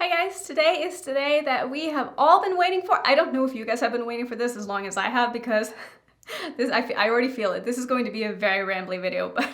Hi guys, today is the day that we have all been waiting for. I don't know if you guys have been waiting for this as long as I have because I already feel it. This is going to be a very rambly video, but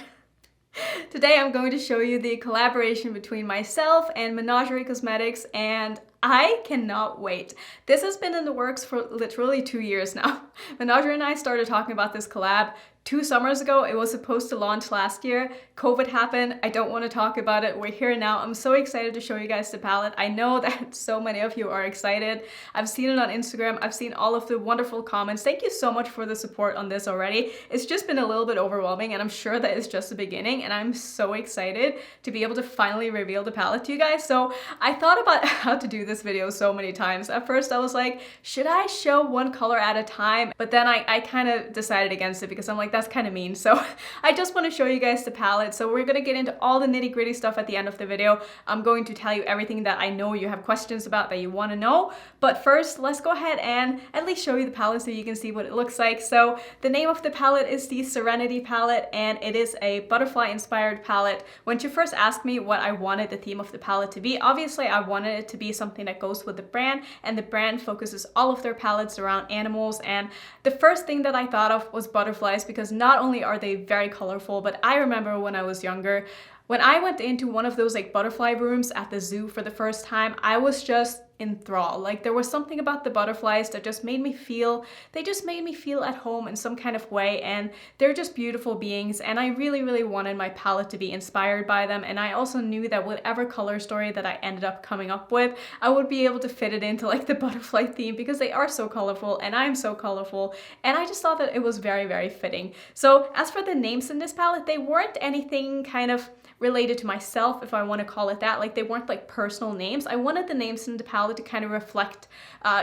today I'm going to show you the collaboration between myself and Menagerie Cosmetics, and I cannot wait. This has been in the works for literally 2 years now. Menagerie and I started talking about this collab 2 summers ago. It was supposed to launch last year. COVID happened. I don't want to talk about it. We're here now. I'm so excited to show you guys the palette. I know that so many of you are excited. I've seen it on Instagram. I've seen all of the wonderful comments. Thank you so much for the support on this already. It's just been a little bit overwhelming, and I'm sure that it's just the beginning, and I'm so excited to be able to finally reveal the palette to you guys. So I thought about how to do this video so many times. At first I was like, should I show one color at a time? But then I kind of decided against it because I'm like, that's kind of mean. So I just want to show you guys the palette. So we're going to get into all the nitty-gritty stuff at the end of the video. I'm going to tell you everything that I know you have questions about, that you want to know. But first, let's go ahead and at least show you the palette so you can see what it looks like. So the name of the palette is the Serenity palette, and it is a butterfly inspired palette. When you first asked me what I wanted the theme of the palette to be, obviously I wanted it to be something that goes with the brand, and the brand focuses all of their palettes around animals. And the first thing that I thought of was butterflies, because not only are they very colorful, but I remember when I was younger, when I went into one of those like butterfly rooms at the zoo for the first time, I was just enthralled. Like, there was something about the butterflies that just made me feel, they just made me feel at home in some kind of way, and they're just beautiful beings, and I really wanted my palette to be inspired by them. And I also knew that whatever color story that I ended up coming up with, I would be able to fit it into like the butterfly theme, because they are so colorful and I'm so colorful, and I just thought that it was very fitting. So as for the names in this palette, they weren't anything kind of related to myself, if I want to call it that. Like, they weren't like personal names. I wanted the names in the palette to kind of reflect,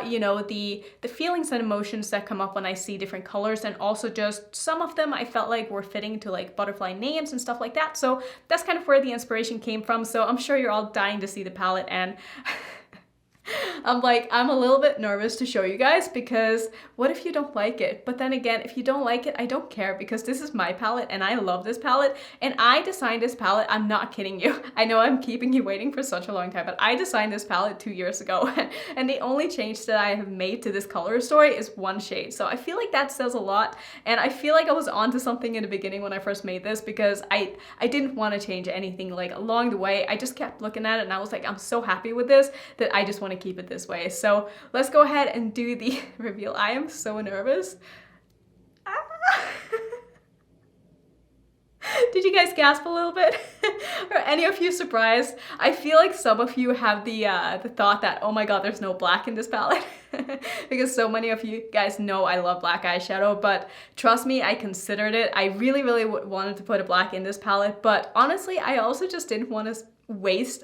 you know, the feelings and emotions that come up when I see different colors, and also just some of them I felt like were fitting to like butterfly names and stuff like that. So that's kind of where the inspiration came from. So I'm sure you're all dying to see the palette, and I'm a little bit nervous to show you guys, because what if you don't like it? But then again, if you don't like it, I don't care, because this is my palette and I love this palette, and I designed this palette. I'm not kidding you. I know I'm keeping you waiting for such a long time, but I designed this palette 2 years ago and the only change that I have made to this color story is one shade. So I feel like that says a lot, and I feel like I was onto something in the beginning when I first made this, because I didn't want to change anything like along the way. I just kept looking at it and I was like, I'm so happy with this that I just want to keep it this way. So let's go ahead and do the reveal. I am so nervous. Did you guys gasp a little bit? Are any of you surprised? I feel like some of you have the thought that, oh my god, there's no black in this palette. Because so many of you guys know I love black eyeshadow, but trust me, I considered it. I really wanted to put a black in this palette, but honestly, I also just didn't want to waste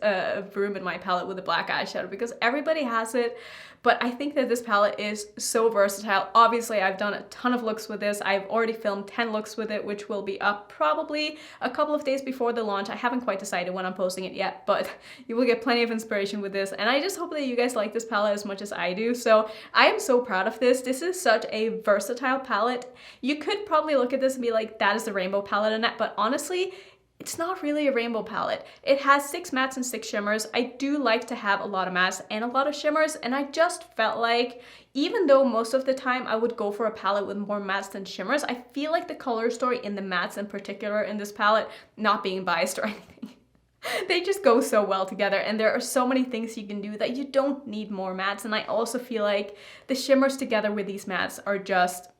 room in my palette with a black eyeshadow, because everybody has it. But I think that this palette is so versatile. Obviously, I've done a ton of looks with this. I've already filmed 10 looks with it, which will be up probably a couple of days before the launch. I haven't quite decided when I'm posting it yet, but you will get plenty of inspiration with this. And I just hope that you guys like this palette as much as I do. So I am so proud of this. This is such a versatile palette. You could probably look at this and be like, that is the rainbow palette, Annette, but honestly, it's not really a rainbow palette. It has 6 mattes and 6 shimmers. I do like to have a lot of mattes and a lot of shimmers, and I just felt like, even though most of the time I would go for a palette with more mattes than shimmers, I feel like the color story in the mattes in particular in this palette, not being biased or anything, they just go so well together, and there are so many things you can do that you don't need more mattes. And I also feel like the shimmers together with these mattes are just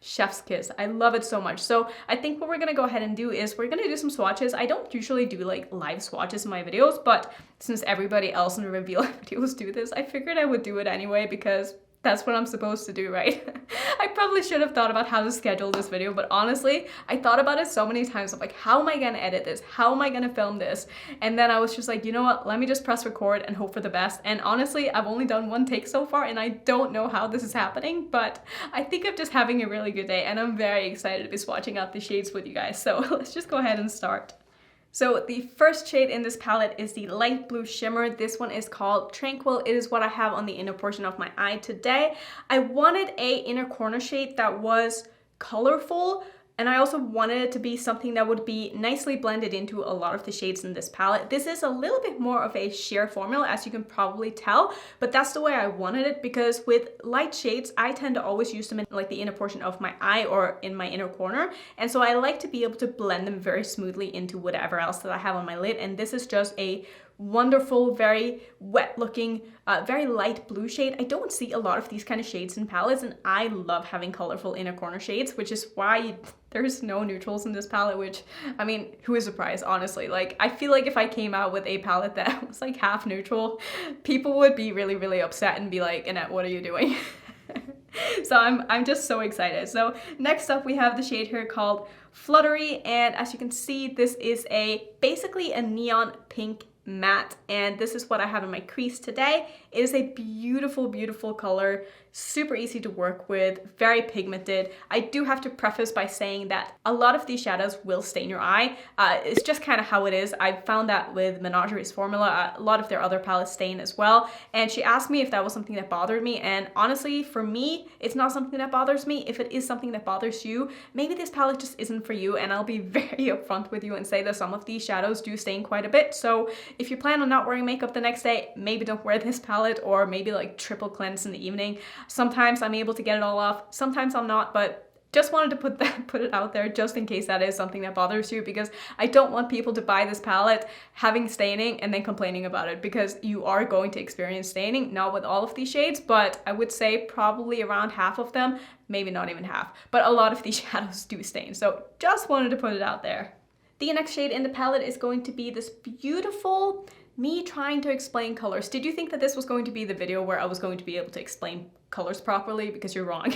chef's kiss. I love it so much. So I think what we're gonna go ahead and do is we're gonna do some swatches. I don't usually do like live swatches in my videos, but since everybody else in the reveal videos do this, I figured I would do it anyway, because that's what I'm supposed to do, right? I probably should have thought about how to schedule this video, but honestly, I thought about it so many times. I'm like, how am I gonna edit this? How am I gonna film this? And then I was just like, you know what? Let me just press record and hope for the best. And honestly, I've only done 1 take so far, and I don't know how this is happening, but I think I'm just having a really good day, and I'm very excited to be swatching out the shades with you guys. So let's just go ahead and start. So the first shade in this palette is the light blue shimmer. This one is called Tranquil. It is what I have on the inner portion of my eye today. I wanted a inner corner shade that was colorful, And I also wanted it to be something that would be nicely blended into a lot of the shades in this palette. This is a little bit more of a sheer formula, as you can probably tell, but that's the way I wanted it, because with light shades, I tend to always use them in like the inner portion of my eye or in my inner corner. And so I like to be able to blend them very smoothly into whatever else that I have on my lid. And this is just a wonderful, very wet looking, very light blue shade. I don't see a lot of these kind of shades in palettes, and I love having colorful inner corner shades, which is why there's no neutrals in this palette, which, I mean, who is surprised, honestly? Like, I feel like if I came out with a palette that was like half neutral, people would be really, really upset and be like, Annette, what are you doing? So I'm just so excited. So next up we have the shade here called Fluttery, and as you can see, this is basically a neon pink matte, and this is what I have in my crease today. It is a beautiful, beautiful color, super easy to work with, very pigmented. I do have to preface by saying that a lot of these shadows will stain your eye. It's just kind of how it is. I found that with Menagerie's formula, a lot of their other palettes stain as well. And she asked me if that was something that bothered me, and honestly, for me, it's not something that bothers me. If it is something that bothers you, maybe this palette just isn't for you, and I'll be very upfront with you and say that some of these shadows do stain quite a bit. So if you plan on not wearing makeup the next day, maybe don't wear this palette, or maybe like triple cleanse in the evening. Sometimes I'm able to get it all off, sometimes I'm not, but just wanted to put it out there just in case that is something that bothers you, because I don't want people to buy this palette having staining and then complaining about it, because you are going to experience staining, not with all of these shades, but I would say probably around half of them, maybe not even half, but a lot of these shadows do stain. So just wanted to put it out there. The next shade in the palette is going to be this beautiful me trying to explain colors. Did you think that this was going to be the video where I was going to be able to explain colors properly? Because you're wrong.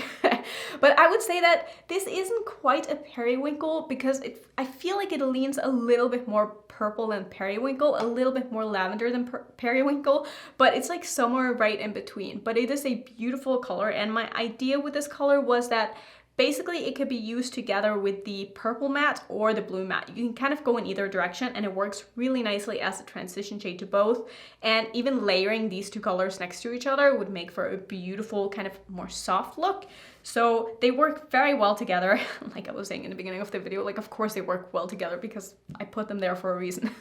But I would say that this isn't quite a periwinkle, because I feel like it leans a little bit more purple than periwinkle, a little bit more lavender than periwinkle, but it's like somewhere right in between. But it is a beautiful color, and my idea with this color was that basically it could be used together with the purple matte or the blue matte. You can kind of go in either direction, and it works really nicely as a transition shade to both. And even layering these two colors next to each other would make for a beautiful kind of more soft look. So they work very well together. Like I was saying in the beginning of the video, like of course they work well together because I put them there for a reason.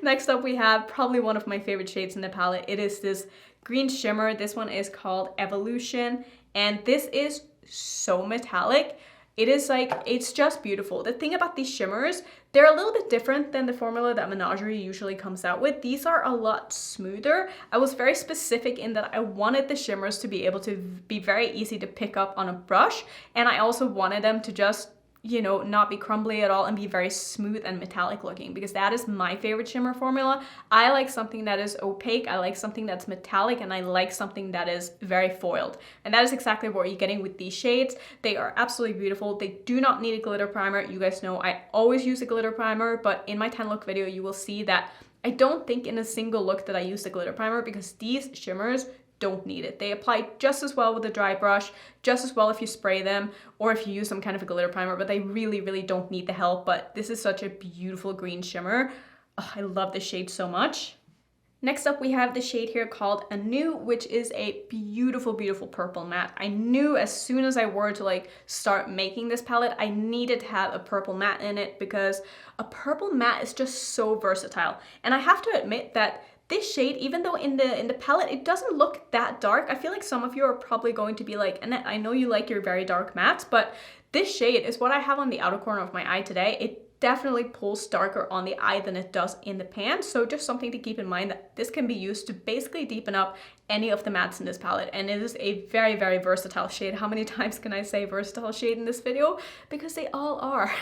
Next up we have probably one of my favorite shades in the palette. It is this green shimmer. This one is called Evolution, and this is so metallic. It is like, it's just beautiful. The thing about these shimmers, they're a little bit different than the formula that Menagerie usually comes out with. These are a lot smoother. I was very specific in that I wanted the shimmers to be able to be very easy to pick up on a brush, and I also wanted them to just, you know, not be crumbly at all and be very smooth and metallic looking, because that is my favorite shimmer formula. I like something that is opaque, I like something that's metallic, and I like something that is very foiled. And that is exactly what you're getting with these shades. They are absolutely beautiful. They do not need a glitter primer. You guys know I always use a glitter primer, but in my 10 look video you will see that I don't think in a single look that I used a glitter primer, because these shimmers don't need it. They apply just as well with a dry brush, just as well if you spray them or if you use some kind of a glitter primer, but they really, really don't need the help. But this is such a beautiful green shimmer. Oh, I love this shade so much. Next up, we have the shade here called Anew, which is a beautiful, beautiful purple matte. I knew as soon as I were to like start making this palette, I needed to have a purple matte in it, because a purple matte is just so versatile. And I have to admit that this shade, even though in the palette it doesn't look that dark, I feel like some of you are probably going to be like, Annette, I know you like your very dark mattes, but this shade is what I have on the outer corner of my eye today. It definitely pulls darker on the eye than it does in the pan. So just something to keep in mind, that this can be used to basically deepen up any of the mattes in this palette. And it is a very, very versatile shade. How many times can I say versatile shade in this video? Because they all are.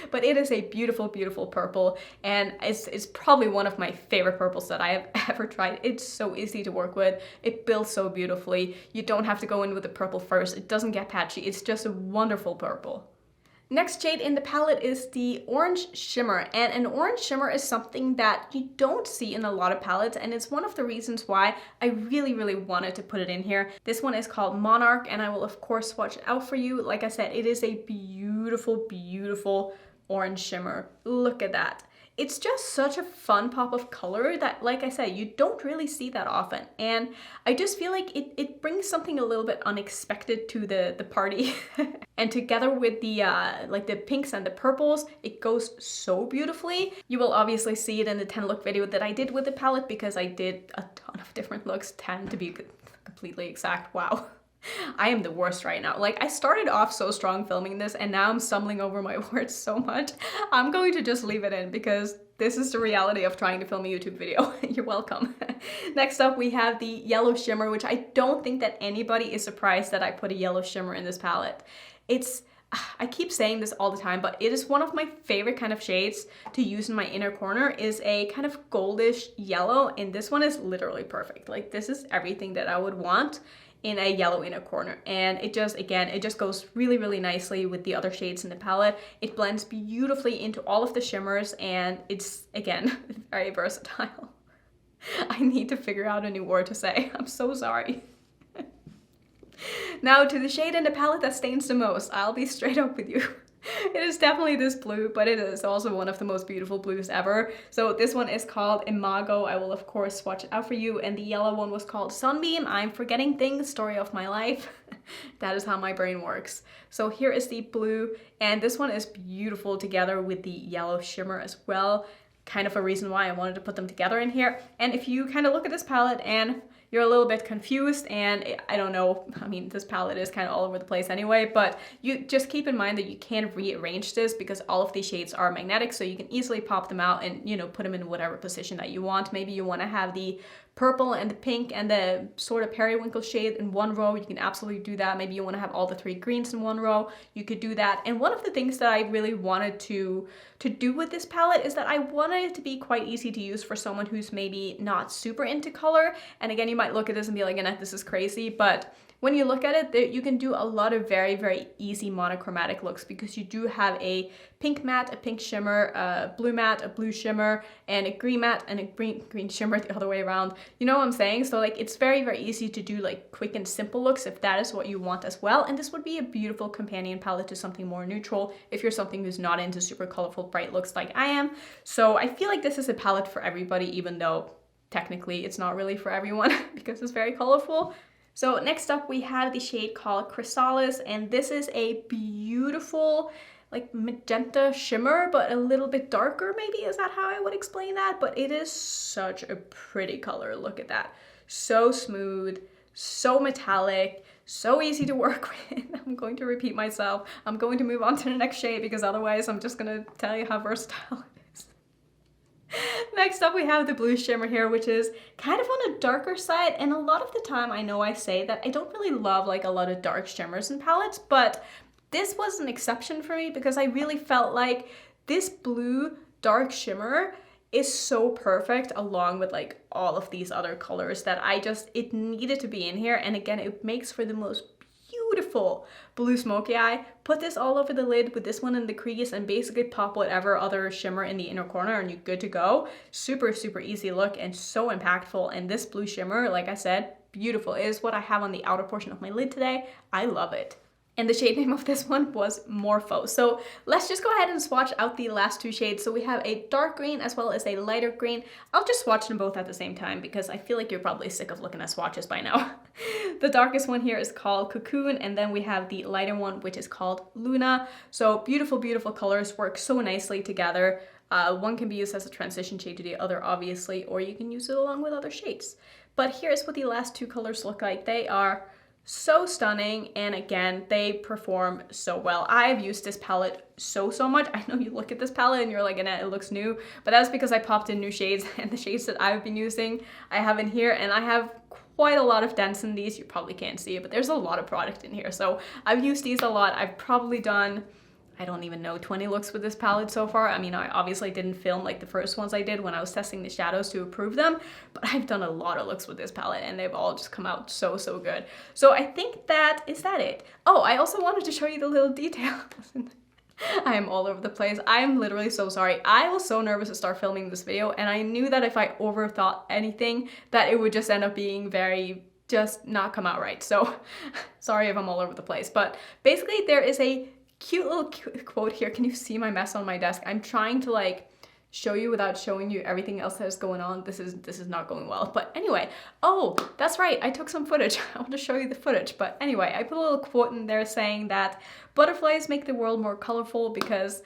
But it is a beautiful, beautiful purple. And it's probably one of my favorite purples that I have ever tried. It's so easy to work with. It builds so beautifully. You don't have to go in with the purple first. It doesn't get patchy. It's just a wonderful purple. Next shade in the palette is the Orange Shimmer, and an orange shimmer is something that you don't see in a lot of palettes, and it's one of the reasons why I really, really wanted to put it in here. This one is called Monarch, and I will of course swatch it out for you. Like I said, it is a beautiful, beautiful orange shimmer. Look at that. it's just such a fun pop of color that, like I said, you don't really see that often. And I just feel like it brings something a little bit unexpected to the party. And together with the like the pinks and the purples, it goes so beautifully. You will obviously see it in the 10 look video that I did with the palette, because I did a ton of different looks, 10 to be completely exact. Wow. I am the worst right now. Like, I started off so strong filming this and now I'm stumbling over my words so much. I'm going to just leave it in because this is the reality of trying to film a YouTube video. You're welcome. Next up, we have the yellow shimmer, which I don't think that anybody is surprised that I put a yellow shimmer in this palette. I keep saying this all the time, but it is one of my favorite kind of shades to use in my inner corner. Is a kind of goldish yellow, and this one is literally perfect. Like, this is everything that I would want in a yellow inner corner, and it just, again, it just goes really, really nicely with the other shades in the palette. It blends beautifully into all of the shimmers, and it's, again, very versatile. I need to figure out a new word to say. I'm so sorry. Now to the shade in the palette that stains the most. I'll be straight up with you. It is definitely this blue, but it is also one of the most beautiful blues ever. So this one is called Imago. I will of course swatch it out for you. And the yellow one was called Sunbeam. I'm forgetting things, story of my life. That is how my brain works. So here is the blue, and this one is beautiful together with the yellow shimmer as well. Kind of a reason why I wanted to put them together in here. And if you kind of look at this palette and you're a little bit confused, and I don't know, I mean, this palette is kind of all over the place anyway, but you just keep in mind that you can rearrange this because all of these shades are magnetic, so you can easily pop them out and, you know, put them in whatever position that you want. Maybe you want to have the purple and the pink and the sort of periwinkle shade in one row. You can absolutely do that. Maybe you want to have all the 3 greens in one row. You could do that. And one of the things that I really wanted to do with this palette is that I wanted it to be quite easy to use for someone who's maybe not super into color. And again, you might look at this and be like, Annette, this is crazy, but when you look at it, you can do a lot of very, very easy monochromatic looks because you do have a pink matte, a pink shimmer, a blue matte, a blue shimmer, and a green matte, and a green shimmer the other way around. You know what I'm saying? So like, it's very, very easy to do like quick and simple looks if that is what you want as well. And this would be a beautiful companion palette to something more neutral if you're something who's not into super colorful, bright looks like I am. So I feel like this is a palette for everybody, even though technically it's not really for everyone because it's very colorful. So next up we have the shade called Chrysalis, and this is a beautiful like magenta shimmer, but a little bit darker maybe, is that how I would explain that? But it is such a pretty color, look at that. So smooth, so metallic, so easy to work with. I'm going to repeat myself. I'm going to move on to the next shade because otherwise I'm just gonna tell you how versatile it is. Next up we have the blue shimmer here, which is kind of on a darker side, and a lot of the time I know I say that I don't really love like a lot of dark shimmers in palettes, but this was an exception for me because I really felt like this blue dark shimmer is so perfect along with like all of these other colors that it needed to be in here. And again, it makes for the most beautiful blue smoky eye. Put this all over the lid with this one in the crease and basically pop whatever other shimmer in the inner corner and you're good to go. Super, super easy look and so impactful. And this blue shimmer, like I said, beautiful. It is what I have on the outer portion of my lid today. I love it. And the shade name of this one was Morpho. So let's just go ahead and swatch out the last 2 shades. So we have a dark green as well as a lighter green. I'll just swatch them both at the same time because I feel like you're probably sick of looking at swatches by now. The darkest one here is called Cocoon, and then we have the lighter one, which is called Luna. So beautiful, beautiful colors, work so nicely together. One can be used as a transition shade to the other, obviously, or you can use it along with other shades. But here's what the last 2 colors look like. They are so stunning, and again, they perform so well. I've used this palette so much. I know you look at this palette and you're like, Annette, it looks new, but that's because I popped in new shades, and the shades that I've been using I have in here, and I have quite a lot of dents in these. You probably can't see it, but there's a lot of product in here, so I've used these a lot. I've probably done, I don't even know, 20 looks with this palette so far. I mean, I obviously didn't film like the first ones I did when I was testing the shadows to approve them, but I've done a lot of looks with this palette and they've all just come out so good. So I think that is it. Oh, I also wanted to show you the little detail. I am all over the place. I am literally so sorry. I was so nervous to start filming this video, and I knew that if I overthought anything, that it would just end up being very just not come out right. So sorry if I'm all over the place, but basically there is a cute little quote here. Can you see my mess on my desk? I'm trying to like show you without showing you everything else that is going on, this is not going well. But anyway, oh, that's right, I took some footage. I want to show you the footage. But anyway, I put a little quote in there saying that butterflies make the world more colorful, because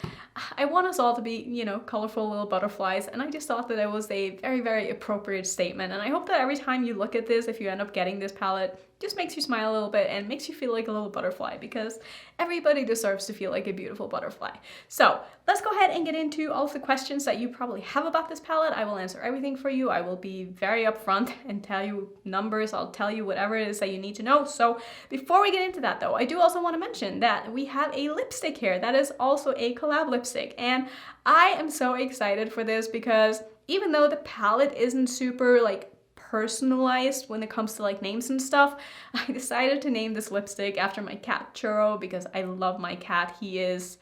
I want us all to be, you know, colorful little butterflies. And I just thought that it was a very, very appropriate statement. And I hope that every time you look at this, if you end up getting this palette, just makes you smile a little bit and makes you feel like a little butterfly, because everybody deserves to feel like a beautiful butterfly. So let's go ahead and get into all of the questions that you probably have about this palette. I will answer everything for you. I will be very upfront and tell you numbers. I'll tell you whatever it is that you need to know. So before we get into that though, I do also want to mention that we have a lipstick here that is also a collab lipstick. And I am so excited for this, because even though the palette isn't super like personalized when it comes to like names and stuff, I decided to name this lipstick after my cat Churro, because I love my cat. He is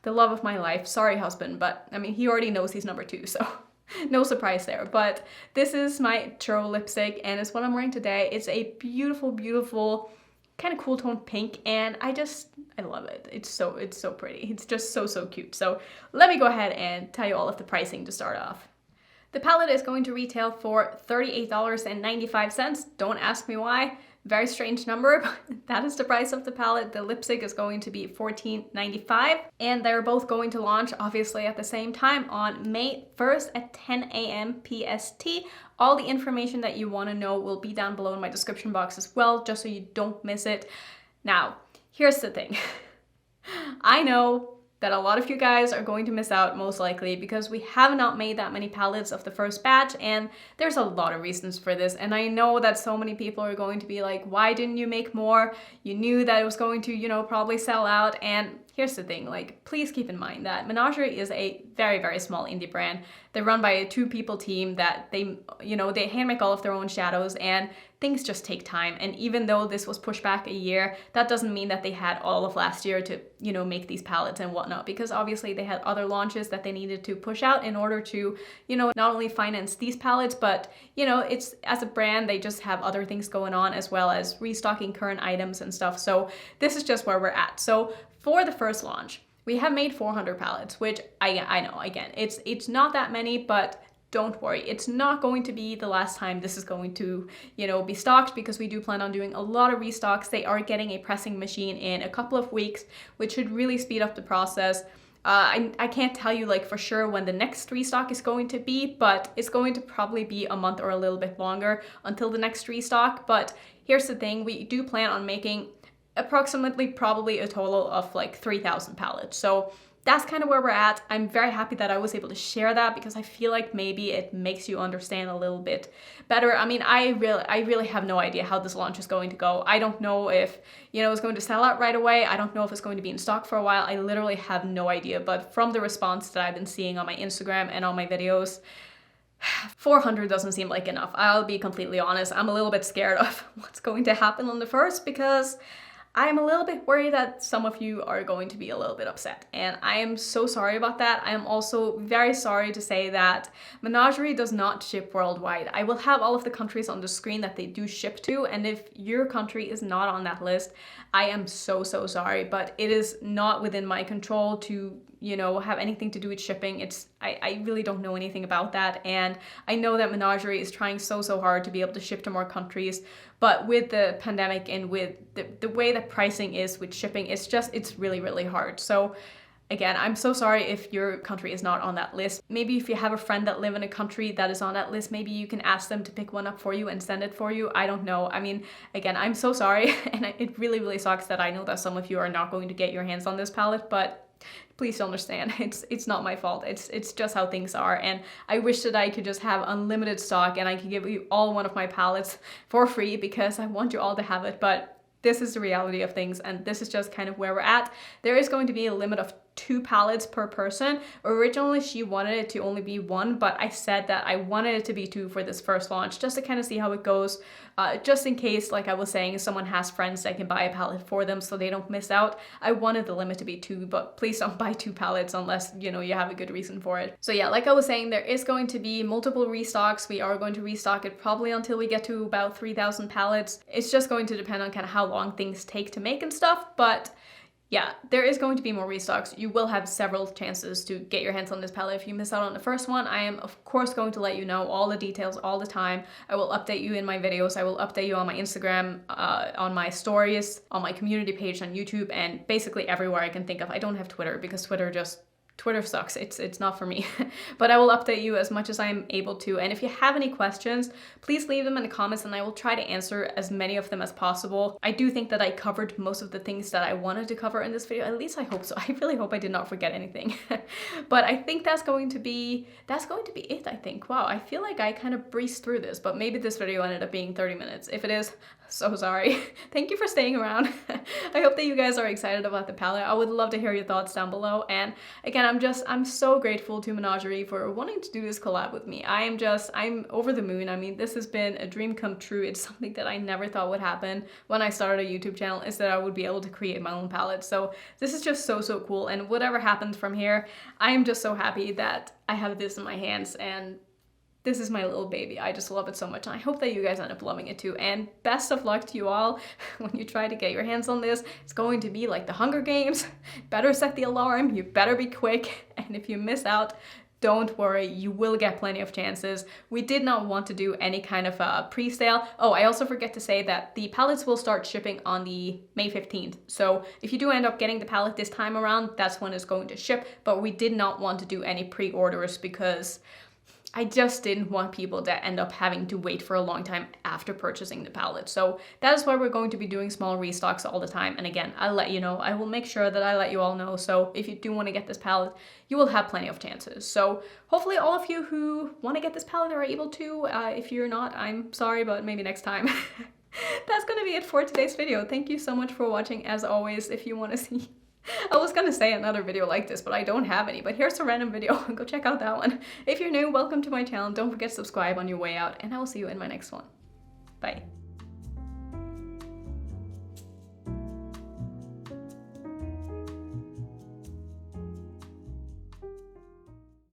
the love of my life. Sorry, husband, but I mean, he already knows he's number 2, so no surprise there. But this is my Churro lipstick, and it's what I'm wearing today. It's a beautiful, beautiful kind of cool toned pink, and I love it. It's so pretty. It's just so cute. So let me go ahead and tell you all of the pricing to start off. The palette is going to retail for $38.95. Don't ask me why. Very strange number, but that is the price of the palette. The lipstick is going to be $14.95, and they're both going to launch obviously at the same time on May 1st at 10 a.m. PST. All the information that you want to know will be down below in my description box as well, just so you don't miss it. Now, here's the thing. I know that a lot of you guys are going to miss out, most likely, because we have not made that many palettes of the first batch, and there's a lot of reasons for this. And I know that so many people are going to be like, why didn't you make more? You knew that it was going to, you know, probably sell out. And here's the thing, like, please keep in mind that Menagerie is a very, very small indie brand. They're run by a 2-people team that they hand make all of their own shadows, and things just take time. And even though this was pushed back a year, that doesn't mean that they had all of last year to, you know, make these palettes and whatnot, because obviously they had other launches that they needed to push out in order to, you know, not only finance these palettes, but, you know, it's, as a brand, they just have other things going on, as well as restocking current items and stuff. So this is just where we're at. So for the first launch, we have made 400 palettes, which I know, again, it's not that many, but don't worry, it's not going to be the last time this is going to, you know, be stocked, because we do plan on doing a lot of restocks. They are getting a pressing machine in a couple of weeks, which should really speed up the process. I can't tell you like for sure when the next restock is going to be, but it's going to probably be a month or a little bit longer until the next restock. But here's the thing, we do plan on making approximately probably a total of like 3,000 palettes. So that's kind of where we're at. I'm very happy that I was able to share that, because I feel like maybe it makes you understand a little bit better. I mean, I really have no idea how this launch is going to go. I don't know if, you know, it's going to sell out right away. I don't know if it's going to be in stock for a while. I literally have no idea. But from the response that I've been seeing on my Instagram and on my videos, 400 doesn't seem like enough. I'll be completely honest. I'm a little bit scared of what's going to happen on the first, because I am a little bit worried that some of you are going to be a little bit upset, and I am so sorry about that. I am also very sorry to say that Menagerie does not ship worldwide. I will have all of the countries on the screen that they do ship to, and if your country is not on that list, I am so sorry, but it is not within my control to, you know, have anything to do with shipping. I really don't know anything about that, and I know that Menagerie is trying so hard to be able to ship to more countries, but with the pandemic and with the way that pricing is with shipping, it's really hard. So again, I'm so sorry if your country is not on that list. Maybe if you have a friend that live in a country that is on that list, maybe you can ask them to pick one up for you and send it for you. I don't know. I mean, again, I'm so sorry, and it really sucks that I know that some of you are not going to get your hands on this palette, but please understand, it's not my fault. It's just how things are, and I wish that I could just have unlimited stock and I could give you all one of my palettes for free, because I want you all to have it, but this is the reality of things, and this is just kind of where we're at. There is going to be a limit of 2 palettes per person. Originally, she wanted it to only be 1, but I said that I wanted it to be 2 for this first launch, just to kind of see how it goes, just in case, like I was saying, someone has friends that can buy a palette for them so they don't miss out. I wanted the limit to be 2, but please don't buy 2 palettes unless, you know, you have a good reason for it. So yeah, like I was saying, there is going to be multiple restocks. We are going to restock it probably until we get to about 3,000 palettes. It's just going to depend on kind of how long things take to make and stuff, but yeah, there is going to be more restocks. You will have several chances to get your hands on this palette. If you miss out on the first one, I am of course going to let you know all the details all the time. I will update you in my videos. I will update you on my Instagram, on my stories, on my community page on YouTube, and basically everywhere I can think of. I don't have Twitter because Twitter sucks. It's not for me. But I will update you as much as I am able to. And if you have any questions, please leave them in the comments and I will try to answer as many of them as possible. I do think that I covered most of the things that I wanted to cover in this video. At least I hope so. I really hope I did not forget anything. But I think that's going to be it, I think. Wow, I feel like I kind of breezed through this, but maybe this video ended up being 30 minutes. If it is, so sorry. Thank you for staying around. I hope that you guys are excited about the palette. I would love to hear your thoughts down below. And again, I'm so grateful to Menagerie for wanting to do this collab with me. I'm over the moon. I mean, this has been a dream come true. It's something that I never thought would happen when I started a YouTube channel, is that I would be able to create my own palette. So this is just so cool. And whatever happens from here, I am just so happy that I have this in my hands, and this is my little baby. I just love it so much, and I hope that you guys end up loving it too. And best of luck to you all when you try to get your hands on this. It's going to be like the Hunger Games. Better set the alarm, you better be quick, and if you miss out, don't worry, you will get plenty of chances. We did not want to do any kind of a pre-sale. Oh, I also forget to say that the palettes will start shipping on the May 15th. So if you do end up getting the palette this time around, that's when it's going to ship. But we did not want to do any pre-orders because I just didn't want people to end up having to wait for a long time after purchasing the palette. So that is why we're going to be doing small restocks all the time. And again, I'll let you know. I will make sure that I let you all know. So if you do want to get this palette, you will have plenty of chances. So hopefully all of you who want to get this palette are able to. If you're not, I'm sorry, but maybe next time. That's going to be it for today's video. Thank you so much for watching. As always, if you want to see... I was gonna say another video like this, but I don't have any. But here's a random video. Go check out that one. If you're new, welcome to my channel. Don't forget to subscribe on your way out, and I will see you in my next one. Bye.